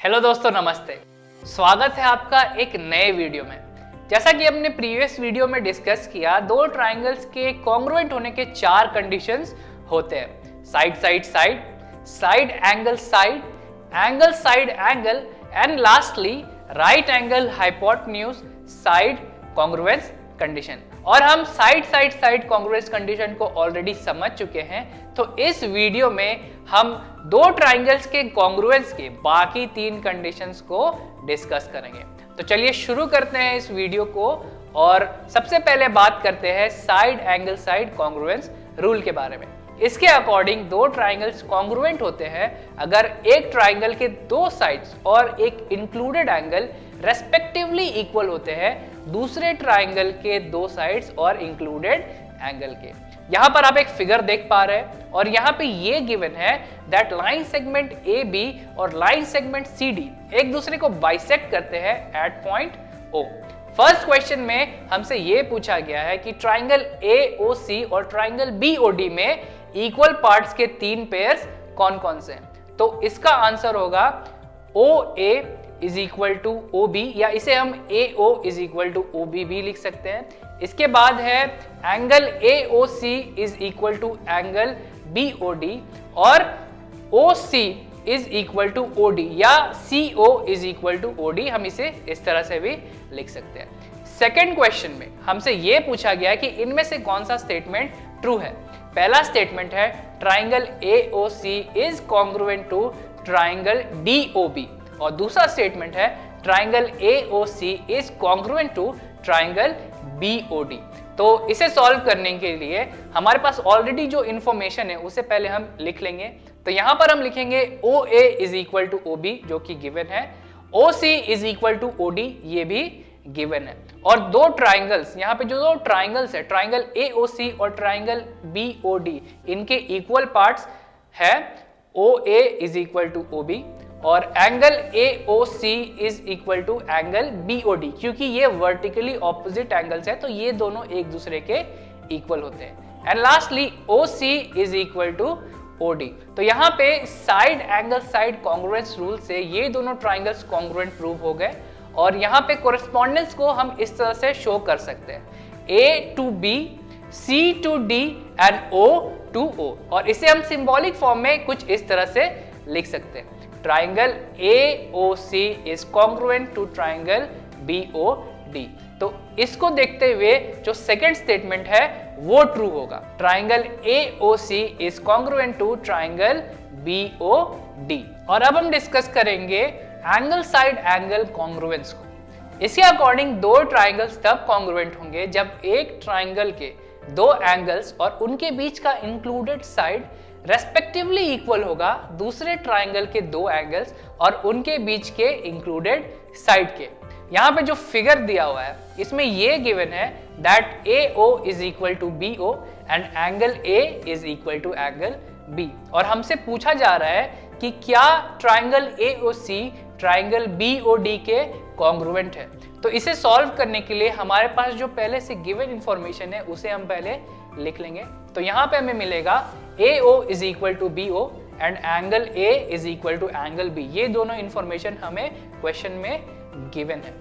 Hello दोस्तों, नमस्ते। स्वागत है आपका एक नए वीडियो में। जैसा कि हमने प्रीवियस वीडियो में डिस्कस किया, दो ट्राइंगल्स के कॉन्ग्रुएंट होने के 4 कंडीशंस होते हैं। Side side side, side angle side, angle side angle and lastly right angle hypotenuse side congruence condition. और हम side side side congruence condition को ऑलरेडी समझ चुके हैं, तो इस वीडियो में हम दो ट्राइंगल्स के कॉन्ग्रुएंस के बाकी 3 कंडीशंस को डिस्कस करेंगे। तो चलिए शुरू करते हैं इस वीडियो को और सबसे पहले बात करते हैं side angle side congruence rule के बारे में। इसके अकॉर्डिंग दो ट्राइंगल्स कॉन्ग्रुएंट होते हैं अगर एक ट्राइंगल के 2 साइड्स और एक इंक्लूडेड एंगल रेस्पेक्टिवली इक्वल होते हैं दूसरे ट्राइंगल के 2 साइड्स और इंक्लूडेड एंगल के। यहां पर आप एक फिगर देख पा रहे हैं और यहां पे ये गिवन है that line segment A B और लाइन सेगमेंट सी डी एक दूसरे को बाइसेक्ट करते हैं at point O. First question में हमसे ये पूछा गया है कि ट्राइंगल AOC और ट्राइंगल BOD में इक्वल पार्ट्स के 3 पेयर्स कौन कौन से हैं। तो इसका आंसर होगा OA is equal to OB, या इसे हम AO is equal to OB भी लिख सकते हैं। इसके बाद है angle AOC is equal to angle BOD और OC is equal to OD या CO is equal to OD, हम इसे इस तरह से भी लिख सकते हैं। सेकेंड क्वेश्चन में हमसे यह पूछा गया कि इनमें से कौन सा स्टेटमेंट ट्रू है। पहला स्टेटमेंट है triangle AOC is congruent to triangle DOB और दूसरा स्टेटमेंट है triangle AOC is congruent to triangle BOD। तो इसे सॉल्व करने के लिए हमारे पास ऑलरेडी जो इंफॉर्मेशन है उसे पहले हम लिख लेंगे। तो यहां पर हम लिखेंगे OA is equal to OB जो कि गिवन है, OC is equal to OD ये भी गिवन है, और दो ट्राइंगल्स यहां पे जो दो ट्राइंगल्स है ट्राइंगल AOC और ट्राइंगल BOD इनके इक्वल पार्ट्स है OA is equal to OB और angle AOC is equal to angle BOD। क्योंकि ये वर्टिकली ऑपोजिट एंगल्स है तो ये दोनों एक दूसरे के इक्वल होते हैं। And lastly OC is equal to OD। तो यहाँ पे side angle side congruence rule से ये दोनों ट्राइंगल्स कॉन्ग्रुएंट प्रूव हो गए और यहाँ पे कोरेस्पोंडेंस को हम इस तरह से शो कर सकते हैं A to B, C to D and O to O, और इसे हम सिंबॉलिक फॉर्म में कुछ इस तरह से लिख सकते हैं। Triangle AOC is congruent to triangle BOD। तो इसको देखते हुए जो सेकंड स्टेटमेंट है वो ट्रू होगा। Triangle AOC is congruent to triangle BOD। और अब हम डिस्कस करेंगे एंगल साइड एंगल कॉन्ग्रुएंस को। इसके अकॉर्डिंग दो ट्राइंगल्स तब कॉन्ग्रुएंट होंगे जब एक ट्राइंगल के 2 एंगल्स और उनके बीच का इंक्लूडेड साइड रेस्पेक्टिवली इक्वल होगा दूसरे ट्राइंगल के 2 एंगल्स और उनके बीच के इंक्लूडेड साइड के। यहाँ पे जो फिगर दिया हुआ है इसमें ये गिवन है that AO is equal to BO and angle A is equal to angle B, और हमसे पूछा जा रहा है कि क्या ट्राइंगल AOC ट्राइंगल BOD के कॉन्ग्रुएंट है। तो इसे सॉल्व करने के लिए हमारे पास जो पहले से गिवन इंफॉर्मेशन है उसे हम पहले लिख लेंगे। तो यहाँ पे हमें मिलेगा AO is equal to BO and angle A is equal to angle B। ये दोनों इंफॉर्मेशन हमें क्वेश्चन में गिवन है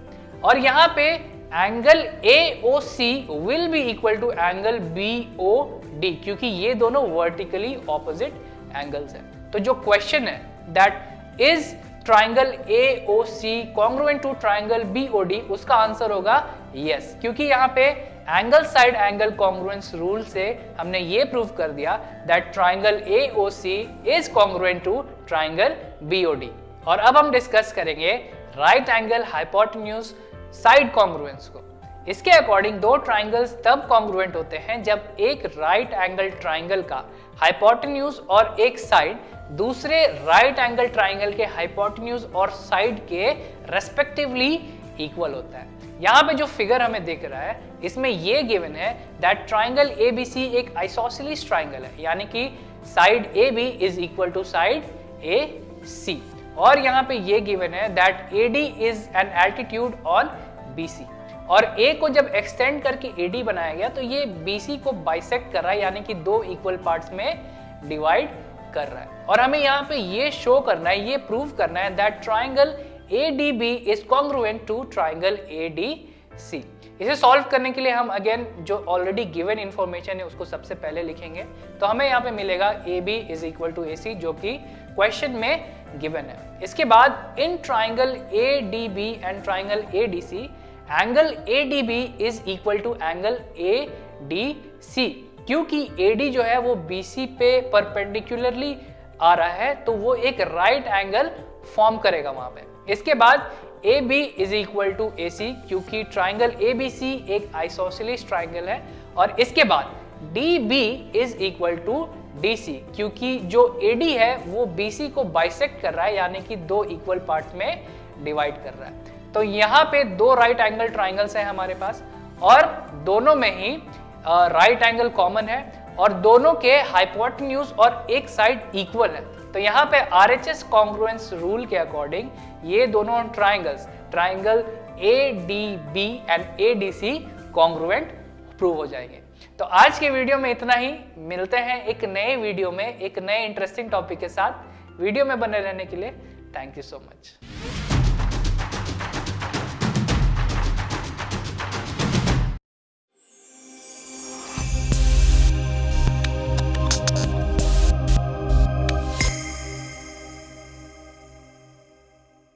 और यहाँ पे angle AOC will be equal to angle BOD क्योंकि ये दोनों वर्टिकली ऑपोजिट एंगल्स हैं। तो जो क्वेश्चन है that is triangle AOC congruent to triangle BOD, उसका आंसर होगा यस, क्योंकि यहाँ पे angle side angle congruence rule से हमने ये प्रूव कर दिया that triangle AOC is congruent to triangle BOD। और अब हम डिस्कस करेंगे right angle hypotenuse side congruence को। इसके अकॉर्डिंग दो ट्राइंगल्स तब कॉन्ग्रुएंट होते हैं जब एक राइट एंगल ट्राइंगल का हाइपोटेन्यूज और एक साइड दूसरे राइट एंगल ट्राइंगल के हाइपोटेन्यूज और साइड के रेस्पेक्टिवली इक्वल होता है। यहाँ पे जो फिगर हमें दिख रहा है इसमें ये गिवन है दैट ट्राइंगल ABC एक आइसोसेलेस ट्राइंगल है, यानी कि side AB is equal to side AC, और यहाँ पे ये गिवन है that AD is an altitude on BC, और A को जब एक्सटेंड करके AD बनाया गया तो ये BC को बाइसेक्ट कर रहा है, यानी कि 2 इक्वल पार्ट्स में डिवाइड कर रहा है। और हमें यहाँ पे ये शो करना है, ये प्रूव करना है that triangle ADB is congruent to triangle ADC। इसे सॉल्व करने के लिए हम अगेन जो ऑलरेडी गिवन इंफॉर्मेशन है उसको सबसे पहले लिखेंगे। तो हमें यहाँ पे मिलेगा AB is equal to AC, जो कि क्वेश्चन में गिवन है। इसके बाद in triangle ADB and triangle ADC, angle ADB is equal to angle ADC, क्योंकि AD जो है वो BC पे परपेंडिकुलरली आ रहा है, तो वो एक राइट एंगल फॉर्म करेगा वहां पे। इसके बाद AB is equal to AC, क्योंकि ट्राइंगल ABC एक आइसोसेलेस ट्राइंगल है। और इसके बाद DB is equal to DC, क्योंकि जो AD है वो BC को बाइसेक्ट कर रहा है, यानी कि दो इक्वल पार्ट्स में डिवाइड कर रहा है। तो यहाँ पे दो राइट एंगल ट्राइंगल्स हैं हमारे पास, और दोनों में ही राइट एंगल कॉमन है, और दोनों के हाइपोटेन्यूज और एक साइड इक्वल है। तो यहाँ पे RHS कॉन्ग्रुएंस रूल के अकॉर्डिंग ये दोनों triangles, triangle ADB and ADC congruent prove हो जाएंगे। तो आज के वीडियो में इतना ही। मिलते हैं एक नए वीडियो में एक नए इंटरेस्टिंग टॉपिक के साथ। वीडियो में बने रहने के लिए थैंक यू सो मच।